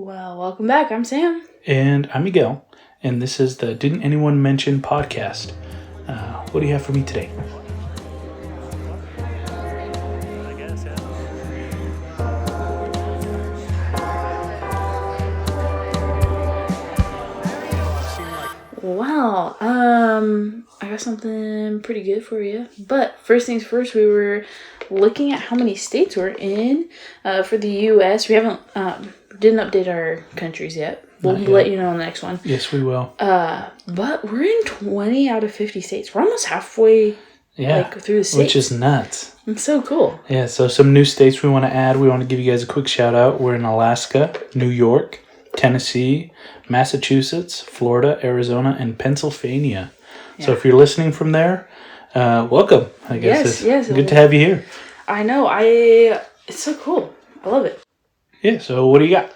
Well, welcome back. I'm Sam. And I'm Miguel, and this is the Didn't Anyone Mention podcast. What do you have for me today? Wow. I got something pretty good for you. But first things first, we were looking at how many states we're in for the U.S. We haven't didn't update our countries yet. We'll let you know on the next one. Yes, we will. But we're in 20 out of 50 states. We're almost halfway through the states. Which is nuts. It's so cool. Yeah, so some new states we want to add. We want to give you guys a quick shout out. We're in Alaska, New York, Tennessee, Massachusetts, Florida, Arizona, and Pennsylvania. Yeah. So if you're listening from there, welcome. I guess yes. Good to have you here. I know. It's so cool. I love it. Yeah, so what do you got?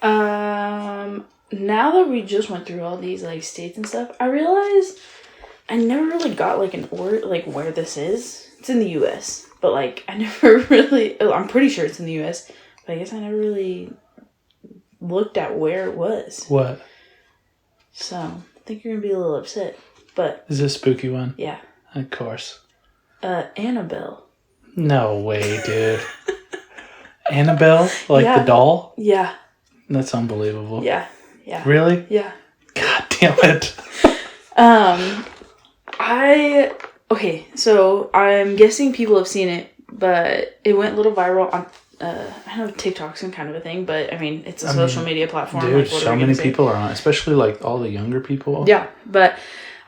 Now that we just went through all these states and stuff, I realized I never really got an order where this is. It's in the U.S., but I never really. Oh, I'm pretty sure it's in the U.S., but I guess I never really looked at where it was. What? So I think you're gonna be a little upset, but is this a spooky one? Yeah. Of course. Annabelle. No way, dude. Annabelle? The doll? Yeah. That's unbelievable. Yeah. Really? Yeah. God damn it. Okay, so I'm guessing people have seen it, but it went a little viral on, I know TikTok's some kind of a thing, but it's a social media platform. Dude, so many people are on it, especially all the younger people. Yeah, but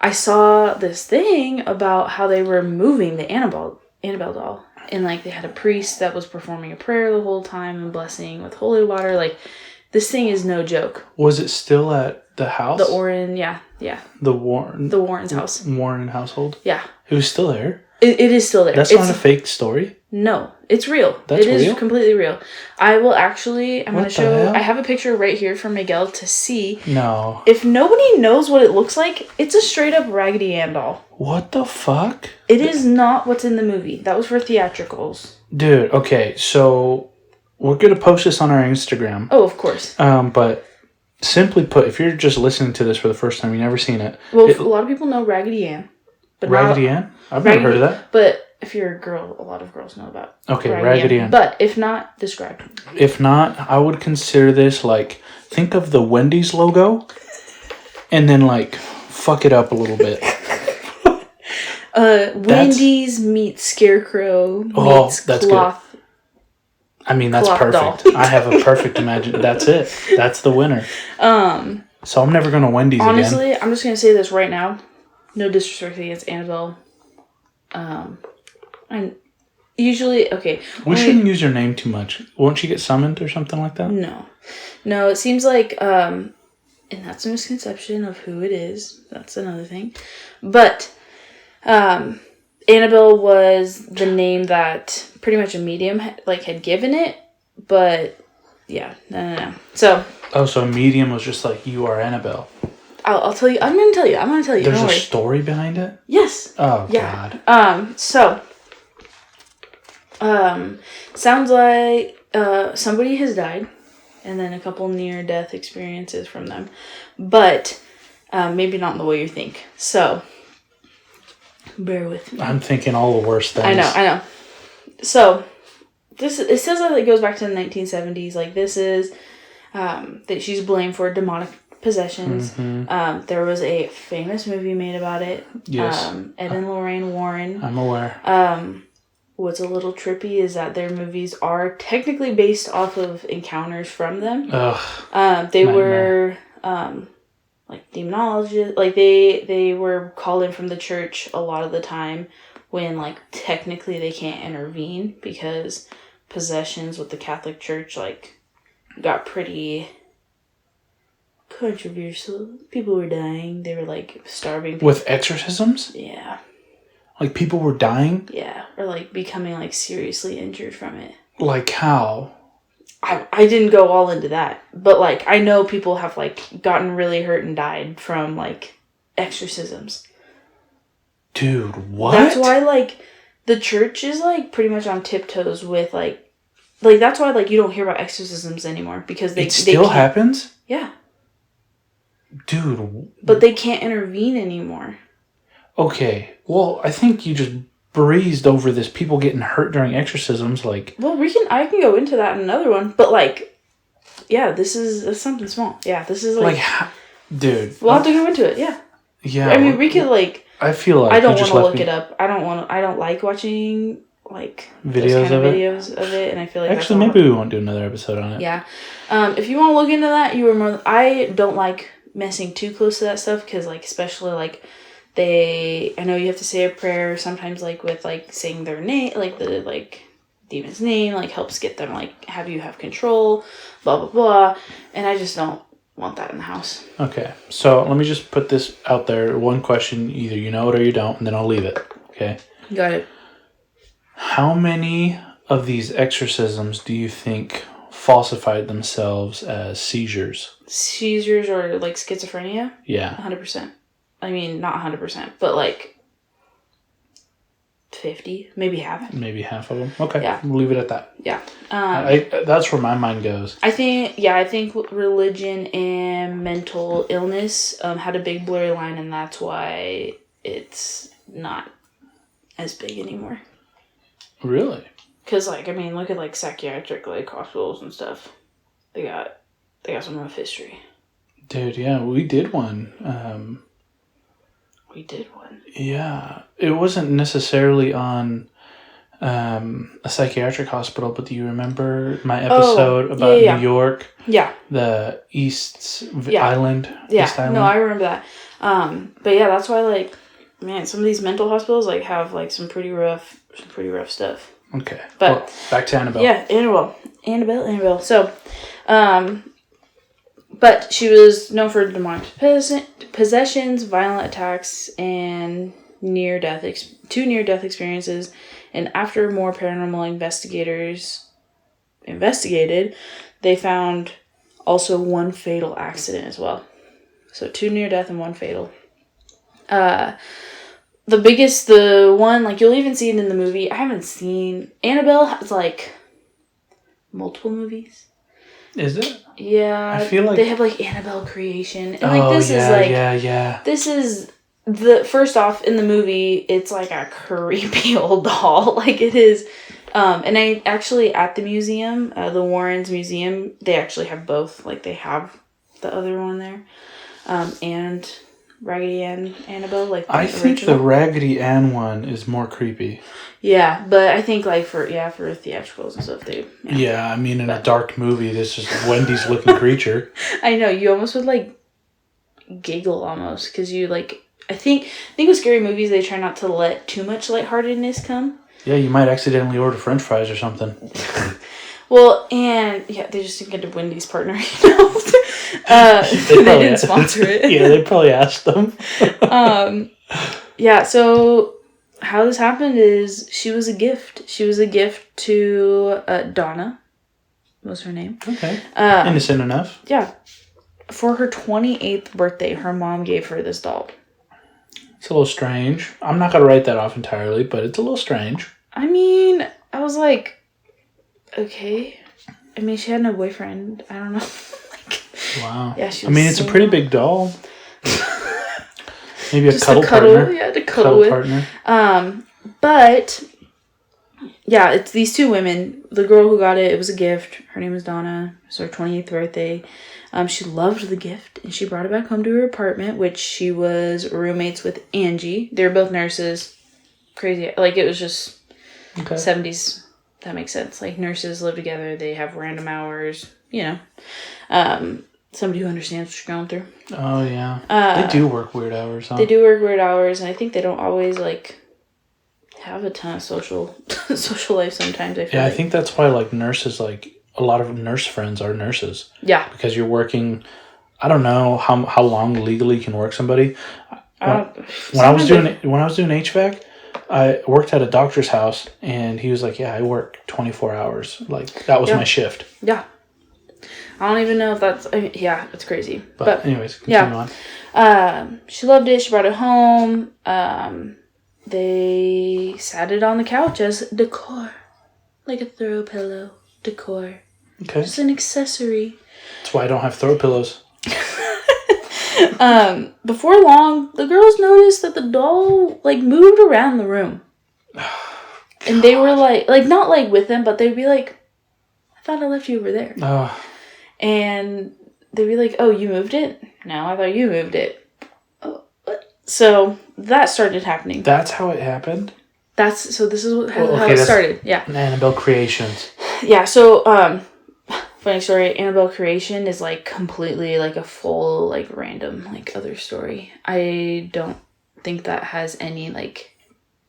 I saw this thing about how they were moving the Annabelle doll. And they had a priest that was performing a prayer the whole time and blessing with holy water. This thing is no joke. Was it still at the house? The Warren, yeah. The Warren's house. Warren household? Yeah. It was still there? It is still there. That's not a fake story? No, it's real. That's real? It is completely real. I will actually, I'm going to show, hell? I have a picture right here for Miguel to see. No. If nobody knows what it looks like, it's a straight up Raggedy Ann doll. What the fuck? It is not what's in the movie. That was for theatricals. Dude, okay, so we're going to post this on our Instagram. Oh, of course. But simply put, if you're just listening to this for the first time, you've never seen it. Well, a lot of people know Raggedy Ann. But Raggedy Ann? I've never heard of that. But if you're a girl, a lot of girls know about Raggedy Ann. But if not, describe. If not, I would consider this think of the Wendy's logo and then fuck it up a little bit. Wendy's meets Scarecrow meets that's cloth. Good. That's perfect. I have a perfect imagine. That's it. That's the winner. So I'm never going to Wendy's again. Honestly, I'm just going to say this right now. No disrespect against Annabelle. I'm usually okay. We shouldn't use her name too much. Won't she get summoned or something like that? No. It seems like and that's a misconception of who it is. That's another thing. But Annabelle was the name that pretty much a medium had given it. But yeah, no. So. Oh, so a medium was just you are Annabelle. I'll tell you. I'm going to tell you. There's a story behind it? Yes. Oh, yeah. God. Sounds like somebody has died, and then a couple near-death experiences from them, but maybe not in the way you think. So, bear with me. I'm thinking all the worst things. I know. So, it says that it goes back to the 1970s. This is that she's blamed for demonic possessions. Mm-hmm. There was a famous movie made about it. Yes. Ed and Lorraine Warren. I'm aware. What's a little trippy is that their movies are technically based off of encounters from them. Ugh. They were demonologists. They were called in from the church a lot of the time when technically they can't intervene because possessions with the Catholic Church got pretty controversial. People were dying. They were starving people. With exorcisms? Yeah. People were dying? Yeah. Or becoming seriously injured from it. How? I didn't go all into that. But I know people have gotten really hurt and died from exorcisms. Dude, what? That's why the church is pretty much on tiptoes with like, that's why, like, you don't hear about exorcisms anymore, because it still happens? Yeah. Dude. But they can't intervene anymore. Okay. Well, I think you just breezed over this people getting hurt during exorcisms, like... Well, I can go into that in another one, but, like, yeah, that's something small. Yeah, this is, like... dude. We'll have to go into it, yeah. Yeah. I mean, we could, like... I feel like I don't want to look it up. I don't like watching, like, videos of it, and I feel like actually, maybe we won't do another episode on it. Yeah. If you want to look into that, I don't like messing too close to that stuff, because, like, especially, like, I know you have to say a prayer sometimes, like, with, like, saying their name, like, the, like, demon's name, like, helps get them, like, have control, blah, blah, blah, and I just don't want that in the house. Okay, so let me just put this out there. One question, either you know it or you don't, and then I'll leave it, okay? Got it. How many of these exorcisms do you think falsified themselves as seizures? Seizures or, like, schizophrenia? Yeah. 100%. I mean, not 100%, but, like, 50, maybe half. Maybe half of them. Okay, yeah. We'll leave it at that. Yeah. That's where my mind goes. I think religion and mental illness had a big blurry line, and that's why it's not as big anymore. Really? Because, like, I mean, look at, like, psychiatric, like, hospitals and stuff. They got some rough history. Dude, yeah, we did one. We did one. Yeah, it wasn't necessarily on a psychiatric hospital, but do you remember my episode about New York? Yeah. The Island? Yeah, East Island? No, I remember that. But yeah, that's why, like, man, some of these mental hospitals, like, have, like, some pretty rough stuff. Okay. But well, back to Annabelle. Yeah, Annabelle. So, but she was known for demonic possessions, violent attacks, and two near-death experiences. And after more paranormal investigators investigated, they found also one fatal accident as well. So 2 near-death and 1 fatal. The one, like, you'll even see it in the movie. I haven't seen... Annabelle has, like, multiple movies. Is it? Yeah. I feel like... They have, like, Annabelle Creation. And, like, this is, like... Yeah. This is... First off, in the movie, it's, like, a creepy old doll. Like, it is... and I actually, at the museum, the Warrens Museum, they actually have both. Like, they have the other one there. And... Raggedy Ann Annabelle, like, I think the Raggedy Ann one is more creepy. Yeah, but I think, like, for theatricals and stuff, they... Yeah, I mean, in a dark movie, this is Wendy's looking creature. I know, you almost would, like, giggle almost, because you, like... I think with scary movies, they try not to let too much lightheartedness come. Yeah, you might accidentally order french fries or something. Well, and, yeah, they just didn't get a Wendy's partner, you know? They didn't sponsor it. Yeah, they probably asked them. Yeah, so how this happened is she was a gift. She was a gift to Donna, was her name. Okay. Innocent enough. Yeah. For her 28th birthday, her mom gave her this doll. It's a little strange. I'm not going to write that off entirely, but it's a little strange. I mean, I was like, okay. I mean, she had no boyfriend. I don't know. Wow. Yeah, she was it's a pretty big doll. Maybe just a partner. Yeah, to cuddle with. Partner. But yeah, it's these two women. The girl who got it was a gift. Her name was Donna. It was her 28th birthday. She loved the gift, and she brought it back home to her apartment, which she was roommates with Angie. They were both nurses. Crazy. Like, it was just 70s. That makes sense. Like, nurses live together. They have random hours, you know. Somebody who understands what you're going through. Oh, yeah. They do work weird hours, huh? They do work weird hours, and I think they don't always, like, have a ton of social life sometimes, I feel I think that's why, like, nurses, like, a lot of nurse friends are nurses. Yeah. Because you're working... I don't know how long legally you can work somebody. When I was doing HVAC, I worked at a doctor's house, and he was like, yeah, I work 24 hours. Like, that was my shift. Yeah. I don't even know if that's... it's crazy. But anyways, continue on. She loved it. She brought it home. They sat it on the couch as decor. Like a throw pillow. decor. Okay. Just an accessory. That's why I don't have throw pillows. Before long, the girls noticed that the doll, like, moved around the room. And they were like, not, like, with them, but they'd be like, I thought I left you over there. And they'd be like, oh, you moved it? No, I thought you moved it. Oh, what? So that started happening. That's how it happened? So this is how it started. Yeah. Annabelle Creations. Yeah, so, funny story, Annabelle Creation is, like, completely, like, a full, like, random, like, other story. I don't think that has any, like,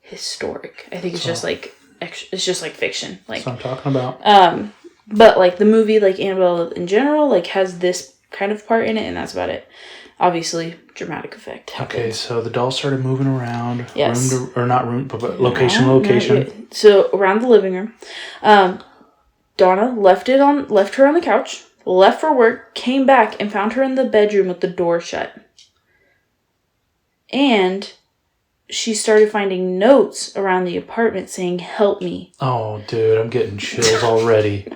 historic. I think it's just, like, it's just, like, fiction. Like, that's what I'm talking about. But, like, the movie, like, Annabelle in general, like, has this kind of part in it, and that's about it. Obviously, dramatic effect happens. Okay, so the doll started moving around. Yes. But location. So, around the living room. Donna left her on the couch, left for work, came back, and found her in the bedroom with the door shut. And she started finding notes around the apartment saying, help me. Oh, dude, I'm getting chills already.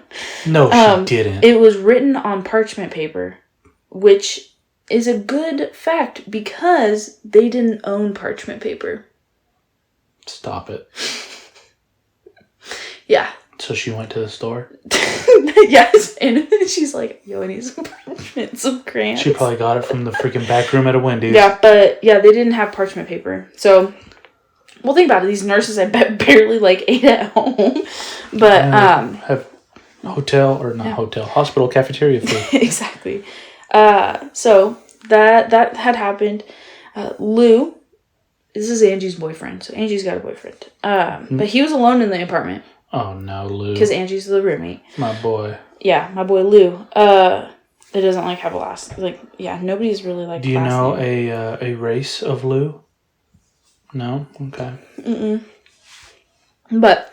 No, she didn't. It was written on parchment paper, which is a good fact because they didn't own parchment paper. Stop it. Yeah. So she went to the store? Yes, and she's like, yo, I need some parchment, some crayons. She probably got it from the freaking back room at a Wendy's. Yeah, but yeah, they didn't have parchment paper. So, well, think about it. These nurses, I bet, barely, like, ate at home. But, have hospital cafeteria food. Exactly. So, that had happened. Lou, this is Angie's boyfriend. So, Angie's got a boyfriend. But he was alone in the apartment. Oh, no, Lou. Because Angie's the roommate. My boy. Yeah, my boy Lou. It doesn't, like, have a last... Like, yeah, nobody's really, like, do you know a race of Lou? No? Okay. Mm-mm. But,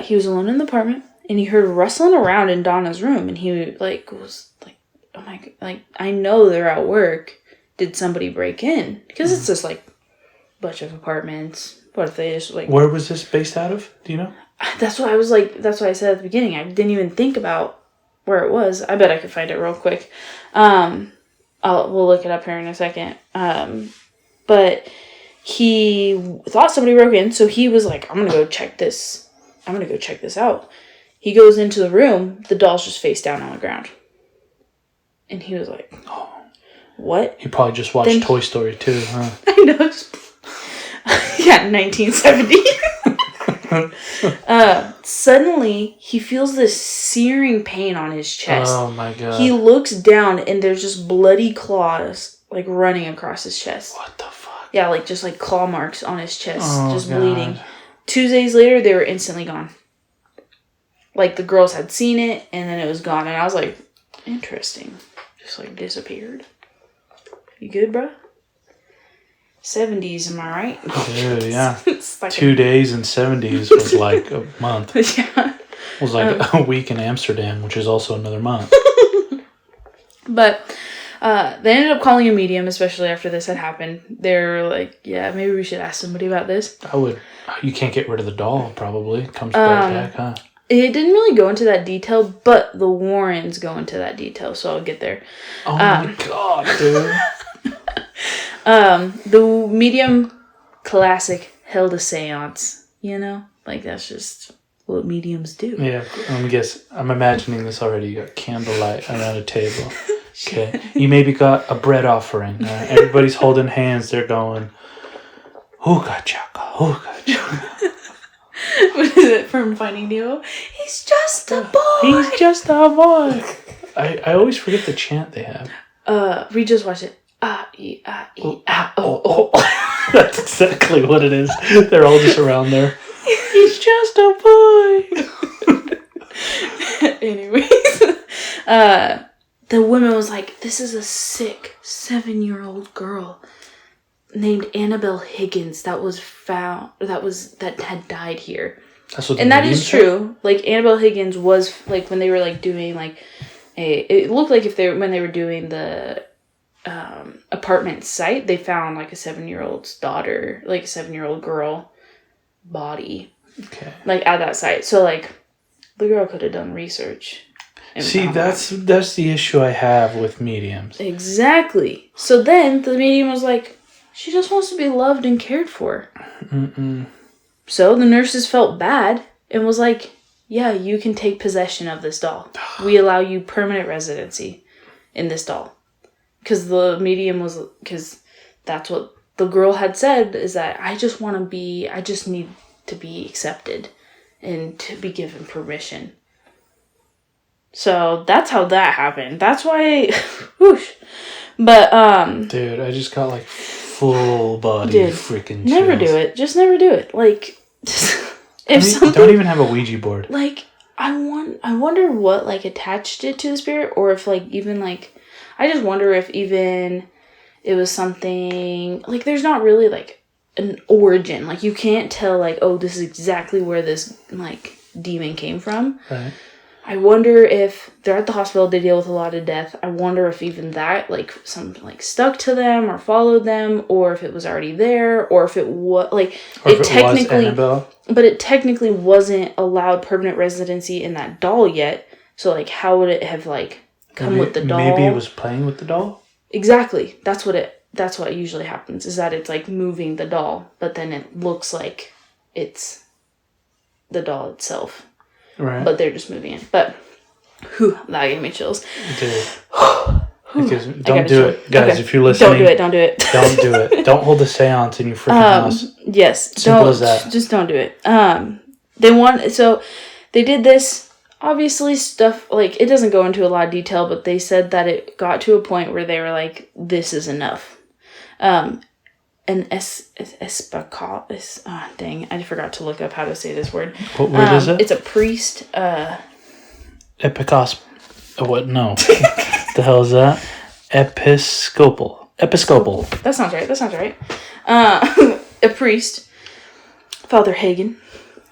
he was alone in the apartment, and he heard rustling around in Donna's room, and he, like, was like, oh my God, like, I know they're at work. Did somebody break in? Because it's just, like, a bunch of apartments. What if they just, like... Where was this based out of? Do you know? That's what I was like, that's what I said at the beginning. I didn't even think about where it was. I bet I could find it real quick. We'll look it up here in a second. But he thought somebody broke in, so he was like, I'm gonna go check this out. He goes into the room, the doll's just face down on the ground. And he was like, oh, what? He probably just watched Toy Story 2, huh? I know. Yeah, 1970. Suddenly, he feels this searing pain on his chest. Oh my God. He looks down and there's just bloody claws, like, running across his chest. What the fuck? Yeah, like, just, like, claw marks on his chest, just bleeding. 2 days later, they were instantly gone. Like, the girls had seen it, and then it was gone. And I was like, interesting. Just, like, disappeared. You good, bruh? 70s, am I right? Dude, yeah. It's like 2 days and 70s was like a month. Yeah. It was like a week in Amsterdam, which is also another month. But they ended up calling a medium, especially after this had happened. They're like, yeah, maybe we should ask somebody about this. You can't get rid of the doll, probably. It comes right back, huh? It didn't really go into that detail, but the Warrens go into that detail, so I'll get there. Oh my God, dude. The medium classic held a seance, you know? Like, that's just what mediums do. Yeah, I'm imagining this already. You got candlelight around a table. Okay. You maybe got a bread offering. Everybody's holding hands. They're going, hookah chaka, hookah chaka. What is it from Finding Nemo? He's just a boy. He's just a boy. I always forget the chant they have. We just watched it. Oh. That's exactly what it is. They're all just around there. He's just a boy. Anyways, the woman was like, "This is a sick 7-year-old girl named Annabelle Higgins that was found. That had died here." That's what and that is true. Like, Annabelle Higgins was, like, when they were, like, doing, like, it looked like when they were doing the apartment site, they found, like, a 7-year-old's daughter, like a 7-year-old girl body, okay, like, at that site. So, like, the girl could have done research. See, that's the issue I have with mediums. Exactly. So then the medium was like, she just wants to be loved and cared for. Mm-mm. So the nurses felt bad and was like, yeah, you can take possession of this doll. We allow you permanent residency in this doll. Because the medium was, because that's what the girl had said, is that I just need to be accepted and to be given permission. So that's how that happened. That's why, whoosh. But, dude, I just got like full body freaking chills. Never do it. Just never do it. Like, don't even have a Ouija board. Like, I wonder what, like, attached it to the spirit, or if, like, even, like, I just wonder if even it was something, like, there's not really, like, an origin. Like, you can't tell, like, oh, this is exactly where this, like, demon came from. Right. I wonder if they're at the hospital, they deal with a lot of death. I wonder if even that, like, something, like, stuck to them or followed them, or if it was already there, or if it was, like, or if it technically was Annabelle. But it technically wasn't allowed permanent residency in that doll yet. So, like, how would it have, like, come with the doll? Maybe it was playing with the doll? Exactly. That's what usually happens, is that it's, like, moving the doll, but then it looks like it's the doll itself. Right. But they're just moving it. But, that gave me chills. Dude. Don't do it. Guys, okay. If you're listening. Don't do it. Don't do it. Don't hold a seance in your freaking house. Yes. Simple as that. Just don't do it. They did this, obviously stuff, like, it doesn't go into a lot of detail, but they said that it got to a point where they were like, this is enough. An espacol is, dang, I forgot to look up how to say this word. What word is it? It's a priest. Epicos. What? No. The hell is that? Episcopal. That sounds right. A priest, Father Hagen.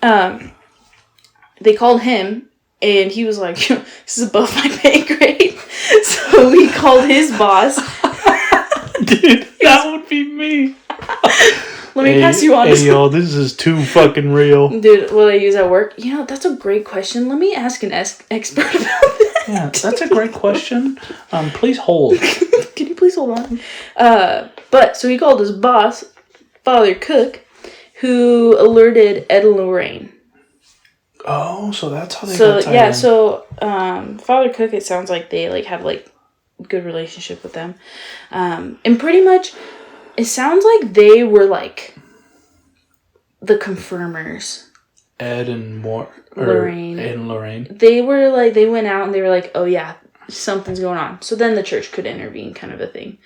They called him, and he was like, "This is above my pay grade." So he called his boss. Dude, that would be me. Let me pass you on. Hey, yo, this is too fucking real. Dude, will I use at work? You know, that's a great question. Let me ask an expert about that. Yeah, that's a great question. Please hold. Can you please hold on? So he called his boss, Father Cook, who alerted Ed and Lorraine. Oh, so that's how they got tied in. So Father Cook, it sounds like they like had like good relationship with them, and pretty much it sounds like they were like the confirmers. Ed and Lorraine. Ed and Lorraine. They were like, they went out and they were like, oh yeah, something's going on. So then the church could intervene, kind of a thing.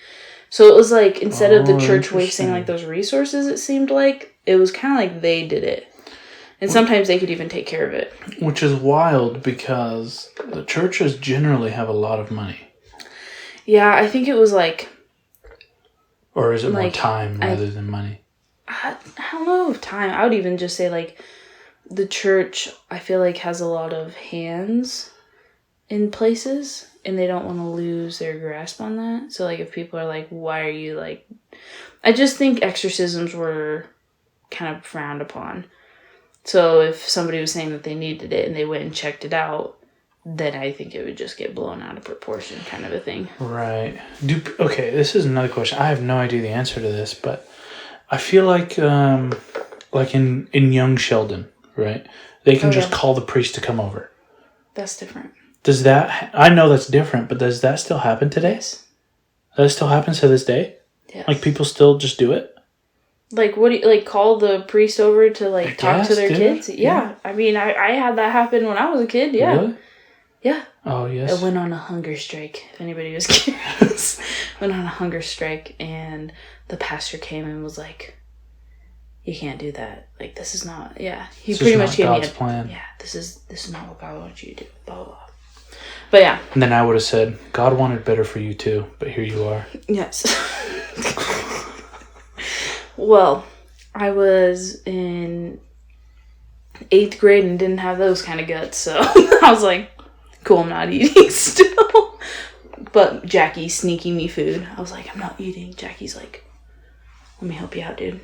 So it was like, instead of the church wasting like those resources, it seemed like it was kind of like they did it. And sometimes they could even take care of it. Which is wild because the churches generally have a lot of money. Yeah, I think it was like... Or is it like, more time rather than money? I don't know if time. I would even just say like the church, I feel like, has a lot of hands in places. And they don't want to lose their grasp on that. So like if people are like, why are you like... I just think exorcisms were kind of frowned upon. So if somebody was saying that they needed it and they went and checked it out, then I think it would just get blown out of proportion, kind of a thing. Right. Okay, this is another question. I have no idea the answer to this, but I feel like in Young Sheldon, right? They can just call the priest to come over. That's different. Does that... I know that's different, but does that still happen today? Yes. That still happens to this day? Yes. Like people still just do it? Like, what do you, like, call the priest over to, like, talk to their kids? Yeah. I mean, I had that happen when I was a kid, yeah. Really? Yeah. Oh, yes. I went on a hunger strike, if anybody was curious. Went on a hunger strike, and the pastor came and was like, you can't do that. Like, this is not, yeah. He pretty much gave me God's plan. Yeah, this is not what God wants you to do, blah, blah, blah. But, yeah. And then I would have said, God wanted better for you, too, but here you are. Yes. Well, I was in 8th grade and didn't have those kind of guts, so I was like, cool, I'm not eating still. But Jackie's sneaking me food. I was like, I'm not eating. Jackie's like, Let me help you out, dude.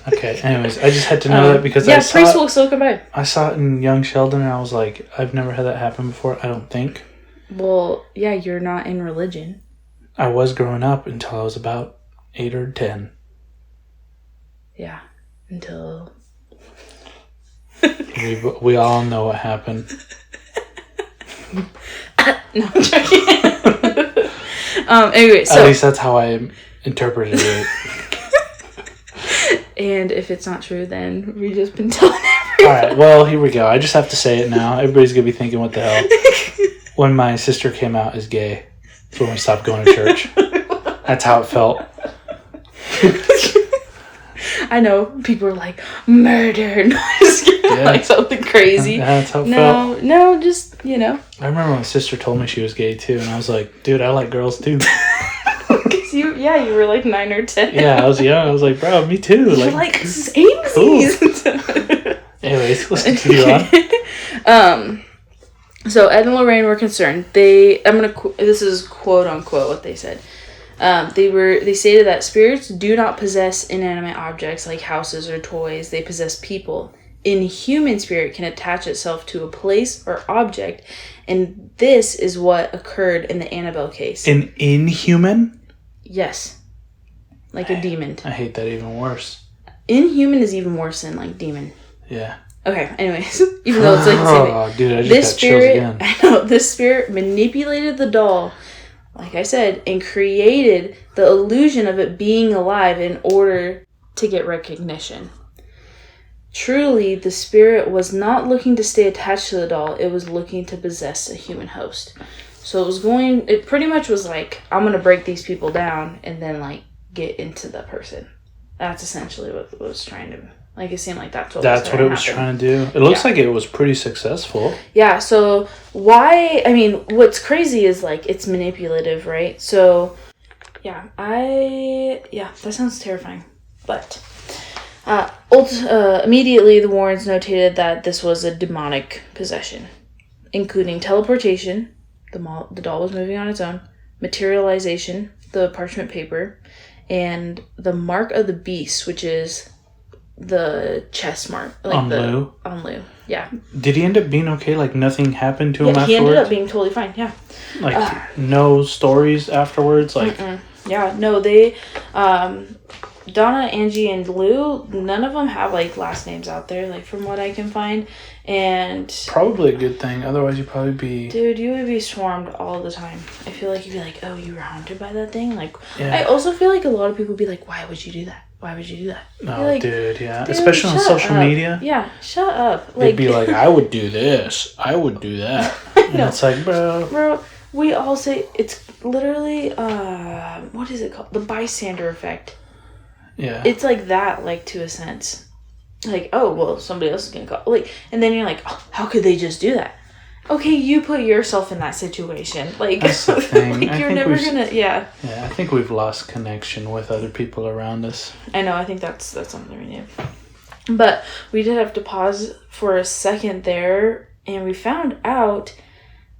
Okay, anyways, I just had to know that because I saw priest will still come by. I saw it in Young Sheldon, and I was like, I've never had that happen before, I don't think. Well, yeah, you're not in religion. I was growing up until I was about 8 or 10. Yeah, until... we all know what happened. No, I'm joking. Anyway, so... At least that's how I interpreted it. And if it's not true, then we've just been telling everyone. Alright, well, here we go. I just have to say it now. Everybody's going to be thinking, what the hell? When my sister came out as gay, that's when we stopped going to church. That's how it felt. I know. People are like, murder. No, just like something crazy. That's how it felt. No, just, you know. I remember my sister told me she was gay, too, and I was like, dude, I like girls, too. You were like 9 or 10. Yeah, I was young. I was like, bro, me too. You're like same. Cool. Anyways, let's continue on. So Ed and Lorraine were concerned. This is quote unquote what they said. They stated that spirits do not possess inanimate objects like houses or toys. They possess people. Inhuman spirit can attach itself to a place or object, and this is what occurred in the Annabelle case. An inhuman? Yes. Like a demon. I hate that even worse. Inhuman is even worse than like demon. Yeah. Okay, anyways. Even though it's like the same thing. Oh, dude, I just got chills again. I know, this spirit manipulated the doll, like I said, and created the illusion of it being alive in order to get recognition. Truly, the spirit was not looking to stay attached to the doll. It was looking to possess a human host. So it pretty much was like, I'm going to break these people down and then, like, get into the person. That's essentially what it was trying to, like, it seemed like that's what it was trying to do. It looks like it was pretty successful. Yeah, so what's crazy is, like, it's manipulative, right? So, that sounds terrifying. But, immediately the Warrens notated that this was a demonic possession, including teleportation. The doll was moving on its own. Materialization, the parchment paper, and the mark of the beast, which is the chest mark. Like on Lou? On Lou, yeah. Did he end up being okay? Like, nothing happened to him afterwards? He ended up being totally fine, yeah. Like, no stories afterwards? Like, yeah, no, they... Donna, Angie, and Lou, none of them have, like, last names out there, like, from what I can find. And... probably a good thing. Otherwise, you'd probably be... dude, you would be swarmed all the time. I feel like you'd be like, oh, you were haunted by that thing? Like, yeah. I also feel like a lot of people would be like, why would you do that? Why would you do that? No, like, dude, yeah. Especially on social media. Yeah, shut up. They'd be like, I would do this. I would do that. And it's like, Bro, we all say, it's literally, what is it called? The bystander effect. Yeah. It's like that, like, to a sense. Like, oh, well, somebody else is going to call. Like, and then you're like, oh, how could they just do that? Okay, you put yourself in that situation. Like, that's the thing. Like, you're never going to, yeah. Yeah, I think we've lost connection with other people around us. I know, I think that's something we need. But we did have to pause for a second there, and we found out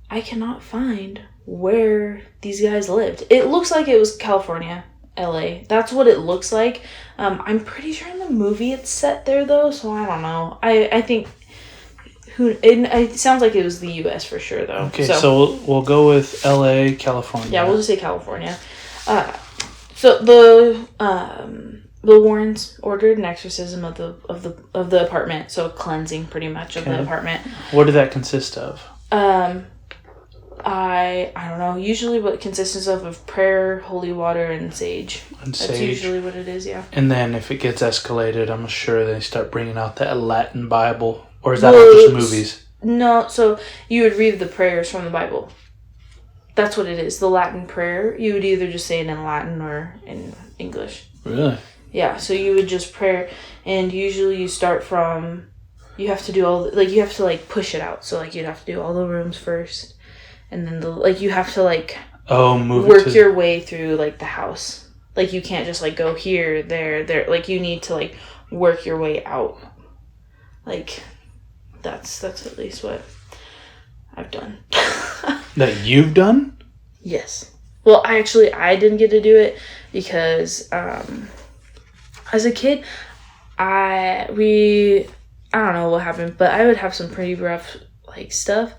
I cannot find where these guys lived. It looks like it was California. LA. That's what it looks like. I'm pretty sure in the movie it's set there though, so I don't know. I think it sounds like it was the US for sure though. Okay, so we'll go with LA, California. Yeah, we'll just say California. So the Warrens ordered an exorcism of the apartment, so a cleansing pretty much of the apartment. What did that consist of? I don't know. Usually what it consists of prayer, holy water, and sage. That's usually what it is, yeah. And then if it gets escalated, I'm sure they start bringing out that Latin Bible. Or is that all just movies? No, so you would read the prayers from the Bible. That's what it is. The Latin prayer. You would either just say it in Latin or in English. Really? Yeah, so you would just pray, and usually you start from... you have to do all... you have to, push it out. So, you'd have to do all the rooms first. And then you have to work your way through the house. You can't just go here, there. You need to work your way out. That's at least what I've done. That you've done? Yes. Well, I didn't get to do it because As a kid, I don't know what happened, but I would have some pretty rough like stuff,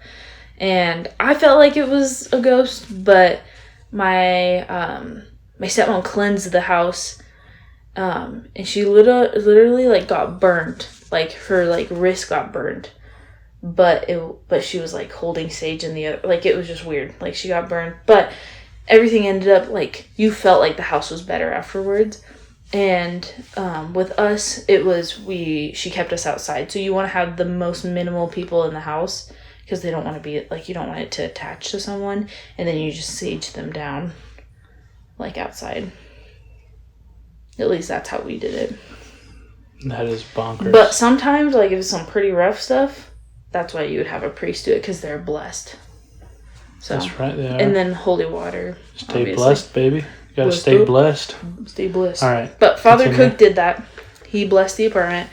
and I felt like it was a ghost. But my my stepmom cleansed the house, and she literally like got burned, like her like wrist got burned, but she was like holding sage in the other, like it was just weird, like she got burned, but everything ended up like you felt like the house was better afterwards. And with us, it was she kept us outside. So you want to have the most minimal people in the house because they don't want to be like, you don't want it to attach to someone, and then you just sage them down like outside. At least that's how we did it. That is bonkers. But sometimes, like if it's some pretty rough stuff, that's why you would have a priest do it because they're blessed. So, that's right there. And then holy water. Stay obviously. Blessed, baby. You gotta stay blessed. Stay blessed. All right. But Father Cook did that. He blessed the apartment,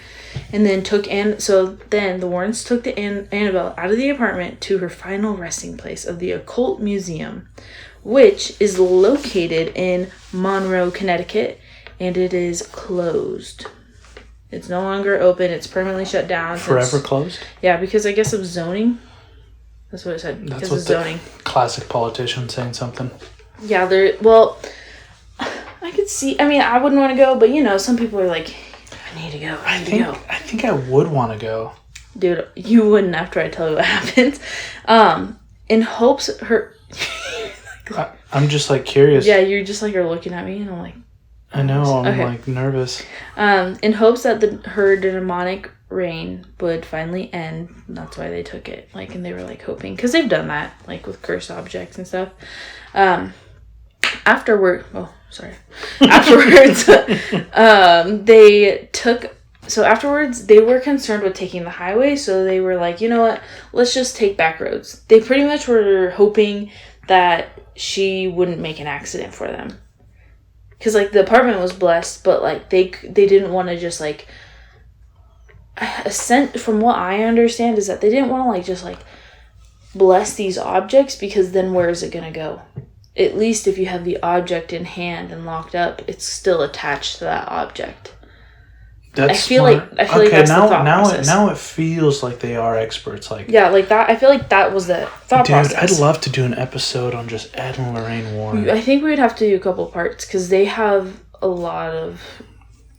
and then then the Warrens took Annabelle out of the apartment to her final resting place of the Occult Museum, which is located in Monroe, Connecticut, and it is closed. It's no longer open. It's permanently shut down. Forever closed? Yeah, because I guess of zoning. That's what it said. That's because what of zoning. Classic politician saying something. Yeah, I could see. I mean, I wouldn't want to go, but some people are like, I need to go. I think I would want to go. Dude, you wouldn't after I tell you what happens. In hopes I'm just like curious. Yeah, you're just like, you're looking at me, and I'm like, I know, I'm like nervous. In hopes that her demonic reign would finally end. That's why they took it. Like, and they were like hoping, because they've done that, like with cursed objects and stuff. Afterwards, they were concerned with taking the highway, so they were like, you know what, let's just take back roads. They pretty much were hoping that she wouldn't make an accident for them. Because, like, the apartment was blessed, but, like, they didn't want to just, like, from what I understand is that they didn't want to, like, just, like, bless these objects, because then where is it going to go? At least if you have the object in hand and locked up, it's still attached to that object. That's I feel like that's the thought process. Now it feels like they are experts. Like, yeah, like that. I feel like that was the thought process. Dude, I'd love to do an episode on just Ed and Lorraine Warren. I think we would have to do a couple parts because they have a lot of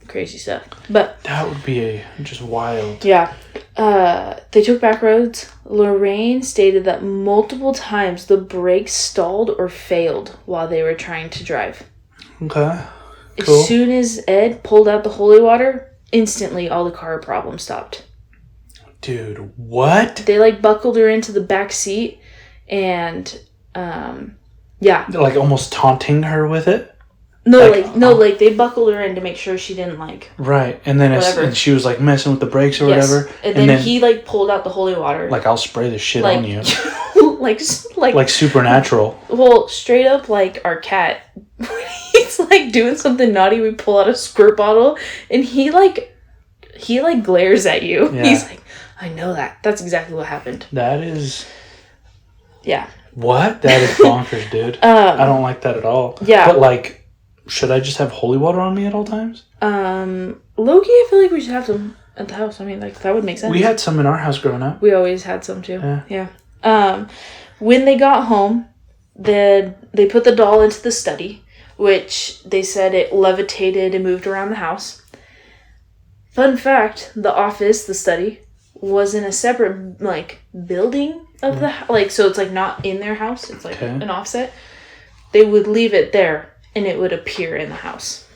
crazy stuff. But that would be just wild. Yeah. They took back roads. Lorraine stated that multiple times the brakes stalled or failed while they were trying to drive. Okay. Cool. As soon as Ed pulled out the holy water, instantly all the car problems stopped. Dude, what? They like buckled her into the back seat and yeah. Like almost taunting her with it? No, like they buckled her in to make sure she didn't like. Right, and then and she was like messing with the brakes or whatever. And then he like pulled out the holy water. Like, I'll spray this shit on you. like supernatural. Well, straight up like our cat. He's like doing something naughty. We pull out a squirt bottle, and he glares at you. Yeah. He's like, I know that. That's exactly what happened. That is. Yeah. What? That is bonkers, dude. I don't like that at all. Yeah. But like. Should I just have holy water on me at all times? Low-key, I feel like we should have some at the house. I mean, like, that would make sense. We had some in our house growing up. We always had some, too. Yeah. When they got home, they put the doll into the study, which they said it levitated and moved around the house. Fun fact, the office, the study, was in a separate, like, building of the house. Like, so it's, like, not in their house. It's, like, an offset. They would leave it there. And it would appear in the house.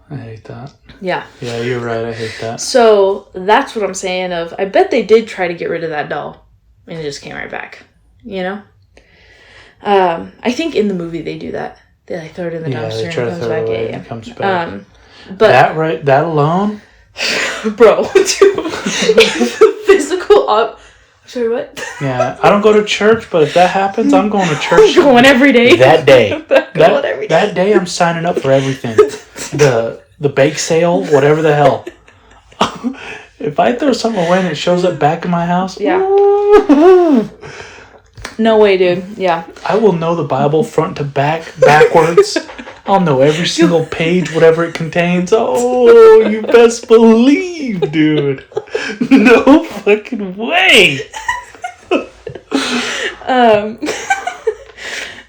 I hate that. Yeah. Yeah, you're right. I hate that. So that's what I'm saying of, I bet they did try to get rid of that doll. And it just came right back. You know? I think in the movie they do that. They like throw it in the dumpster and it comes back. Yeah. It comes back. But that alone? Bro. Physical Sorry, what? Yeah, I don't go to church, but if that happens, I'm going to church. I'm going every day. That day. That day, I'm signing up for everything. The bake sale, whatever the hell. If I throw something away and it shows up back in my house, yeah. No way, dude. Yeah. I will know the Bible front to back, backwards. I'll know every single page, whatever it contains. Oh, you best believe, dude. No fucking way.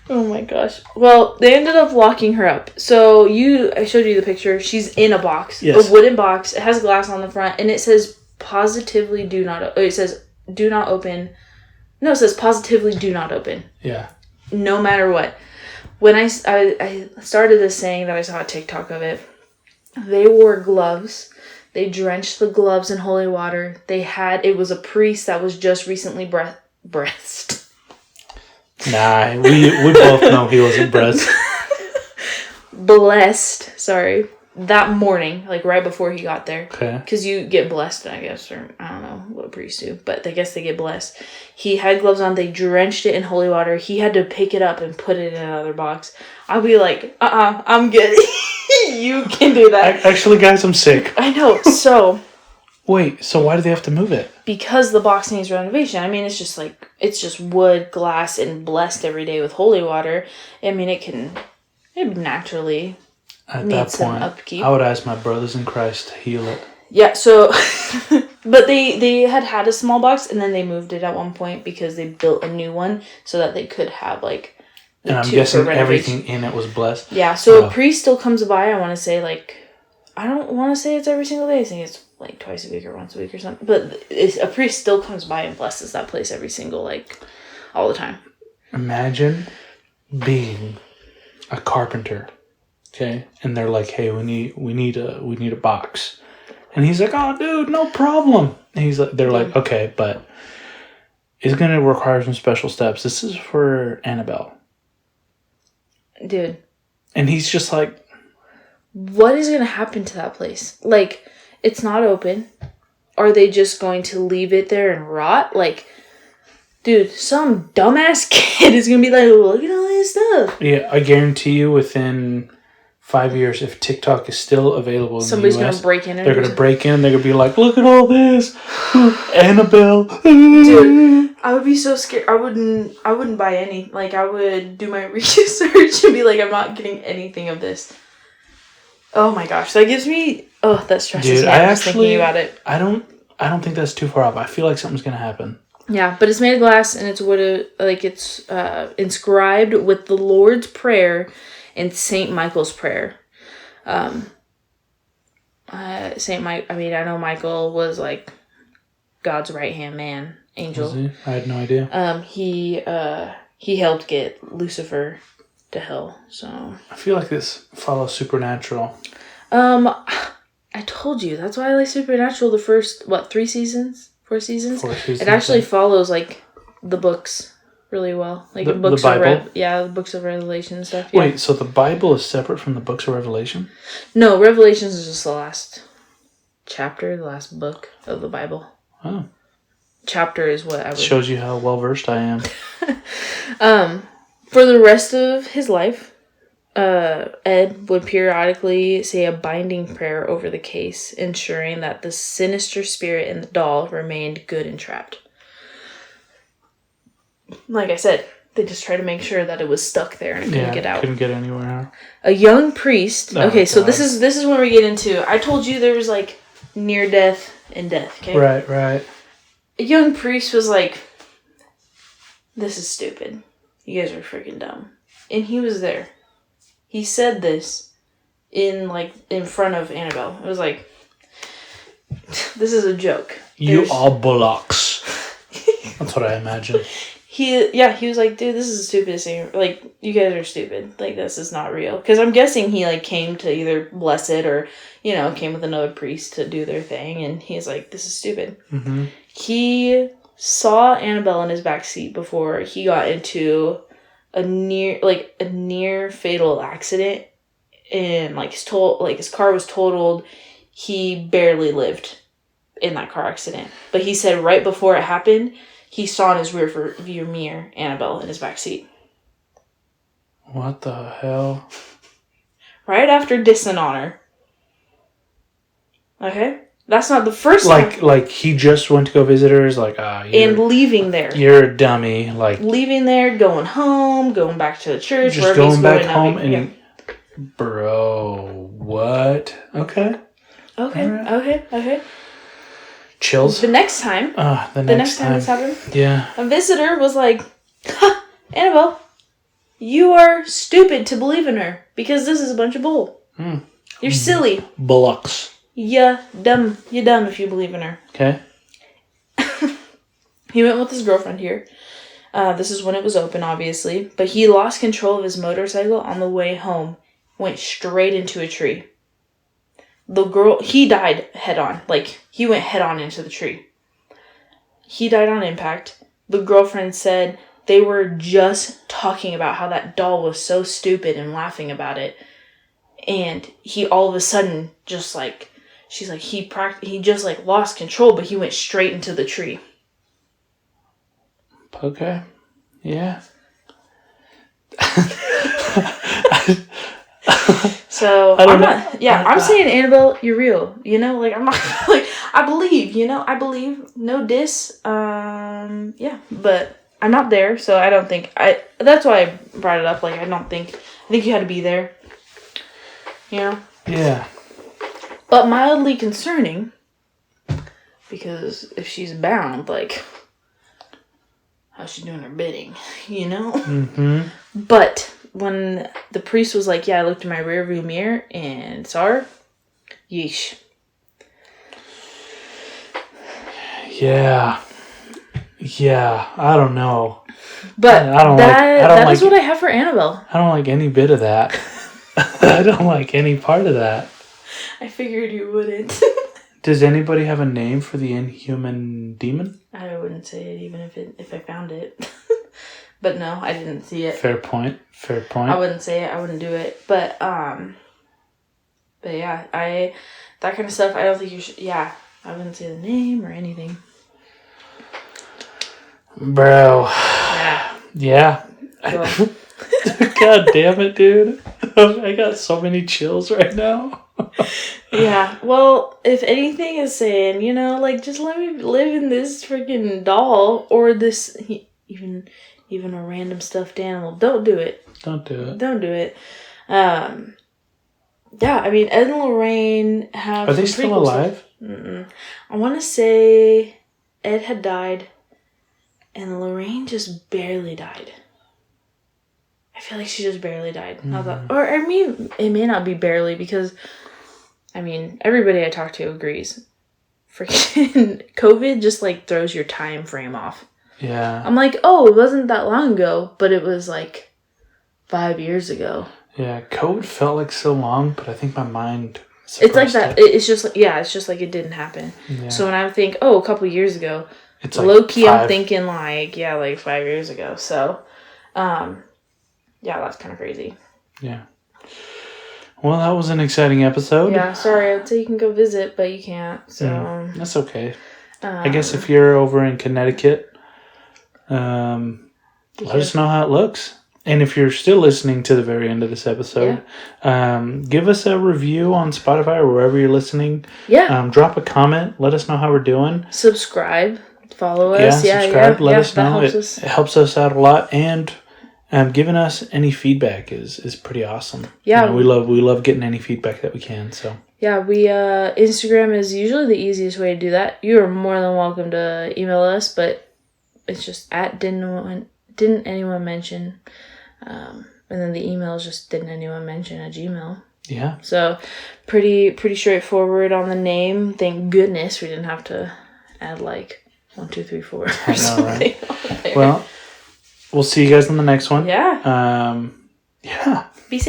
Oh my gosh. Well, they ended up locking her up. So I showed you the picture. She's in a box, yes. a wooden box. It has glass on the front, and it says positively do not. It says do not open. No, it says positively do not open. Yeah. No matter what. When I started this saying that I saw a TikTok of it, they wore gloves. They drenched the gloves in holy water. It was a priest that was just recently breast. Nah, we both know he wasn't blessed. Blessed, sorry. That morning, like right before he got there. Okay. Because you get blessed, I guess, or I don't know what priests do, but I guess they get blessed. He had gloves on. They drenched it in holy water. He had to pick it up and put it in another box. I'll be like, I'm good. You can do that. Actually, guys, I'm sick. I know. So. Wait, so why do they have to move it? Because the box needs renovation. I mean, it's just wood, glass, and blessed every day with holy water. I mean, it naturally at that point, upkeep. I would ask my brothers in Christ to heal it. Yeah, so, but they had a small box, and then they moved it at one point because they built a new one so that they could have, like, and I'm guessing everything in it was blessed. Yeah, so a priest still comes by, I want to say, like, I don't want to say it's every single day. I think it's like twice a week or once a week or something. But a priest still comes by and blesses that place every single, like, all the time. Imagine being a carpenter, okay? And they're like, "Hey, we need a box," and he's like, "Oh, dude, no problem." And they're like, "Okay, but it's gonna require some special steps. This is for Annabelle, dude." And he's just like, what is going to happen to that place? Like, it's not open. Are they just going to leave it there and rot? Like, dude, some dumbass kid is going to be like, look at all this stuff. Yeah, I guarantee you within 5 years, if TikTok is still available in somebody's the US, going to break in. They're going to break in. They're going to be like, look at all this. Annabelle. Dude, I would be so scared. I wouldn't buy any. Like, I would do my research and be like, I'm not getting anything of this. Oh my gosh, that gives me... Oh, that stresses me out just thinking about it. I don't think that's too far off. I feel like something's going to happen. Yeah, but it's made of glass and it's wood, like it's inscribed with the Lord's Prayer and St. Michael's Prayer. St. Mike, I mean, I know Michael was like God's right-hand man, angel. Was he? I had no idea. He helped get Lucifer to hell, so... I feel like this follows Supernatural. I told you, that's why I like Supernatural the first, 3 seasons? 4 seasons? 4 seasons. It actually follows, like, the books really well. Like, the books Bible? the books of Revelation and stuff. Yeah. Wait, so the Bible is separate from the books of Revelation? No, Revelations is just the last chapter, the last book of the Bible. Oh. Chapter is what I would... Shows you how well-versed I am. For the rest of his life, Ed would periodically say a binding prayer over the case, ensuring that the sinister spirit in the doll remained good and trapped. Like I said, they just tried to make sure that it was stuck there and it couldn't get out. Couldn't get anywhere. A young priest... Oh, okay, so God. this is when we get into... I told you there was, like, near death and death, okay? Right. A young priest was like, this is stupid. You guys are freaking dumb. And he was there. He said this in front of Annabelle. It was like, this is a joke. You are bullocks. That's what I imagine. He was like, dude, this is the stupidest thing. Like, you guys are stupid. Like, this is not real. Because I'm guessing he, like, came to either bless it or, came with another priest to do their thing. And he's like, this is stupid. Mm-hmm. He saw Annabelle in his backseat before he got into a near fatal accident, and his car was totaled. He barely lived in that car accident, but he said right before it happened, he saw in his rear view mirror Annabelle in his backseat. What the hell? Right after dissing on her. Okay. That's not the first time. Like he just went to go visit her. Is like, and leaving there. You're a dummy. Like leaving there, going home, going back to the church. Just going back home, and Bro, what? Okay. Okay, Alright. okay. Chills. The next time, The the next next time this happened, Yeah. a visitor was like, "Ha, Annabelle, you are stupid to believe in her because this is a bunch of bull. You're silly. Bullocks. Yeah, dumb. You're dumb if you believe in her." Okay. He went with his girlfriend here. This is when it was open, obviously. But he lost control of his motorcycle on the way home. Went straight into a tree. He died head on. Like, he went head on into the tree. He died on impact. The girlfriend said they were just talking about how that doll was so stupid and laughing about it. And he all of a sudden just like, she's like, he just like lost control, but he went straight into the tree. Okay. Yeah. So I'm saying, Annabelle, you're real. You know, like I'm not like I believe. You know, I believe. No diss. Yeah, but I'm not there, so I don't think That's why I brought it up. Like I think you had to be there. You know. Yeah. But mildly concerning, because if she's bound, like, how's she doing her bidding? You know. Mm-hmm. But when the priest was like, yeah, I looked in my rearview mirror and saw her, yeesh. Yeah. Yeah. I don't know. But that is like, what I have for Annabelle. I don't like any bit of that. I don't like any part of that. I figured you wouldn't. Does anybody have a name for the inhuman demon? I wouldn't say it even if I found it. But no, I didn't see it. Fair point. I wouldn't say it. I wouldn't do it. But yeah, that kind of stuff. I don't think you should. Yeah, I wouldn't say the name or anything. Bro. Yeah. Well. God damn it, dude. I got so many chills right now. Yeah. Well, if anything is saying, you know, like just let me live in this freaking doll or this even a random stuffed animal. Don't do it. Don't do it. Don't do it. Yeah, I mean, Ed and Lorraine have. Are they still alive? I want to say Ed had died, and Lorraine just barely died. I feel like she just barely died. Or I mean, it may not be barely because, I mean, everybody I talk to agrees. Freaking COVID just like throws your time frame off. Yeah. I'm like, oh, it wasn't that long ago, but it was like 5 years ago. Yeah, COVID felt like so long, but I think my mind. It's like that. It's just like, yeah, it's just like it didn't happen. Yeah. So when I think, oh, a couple years ago, it's like low key, I'm thinking like 5 years ago. So, yeah, that's kind of crazy. Yeah. Well, that was an exciting episode. Yeah, sorry. I'd say you can go visit, but you can't. So that's okay. I guess if you're over in Connecticut, let us know how it looks. And if you're still listening to the very end of this episode, give us a review on Spotify or wherever you're listening. Yeah. Drop a comment. Let us know how we're doing. Subscribe. Follow us. Yeah, subscribe. Let us know. It helps us out a lot. And giving us any feedback is pretty awesome. Yeah. You know, we love getting any feedback that we can. So yeah, Instagram is usually the easiest way to do that. You are more than welcome to email us, but it's just at didn't anyone mention, and then the email is just didn't anyone mention at Gmail. Yeah. So pretty straightforward on the name. Thank goodness we didn't have to add like 1, 2, 3, 4 or something. Right? Well, we'll see you guys on the next one. Yeah. Yeah.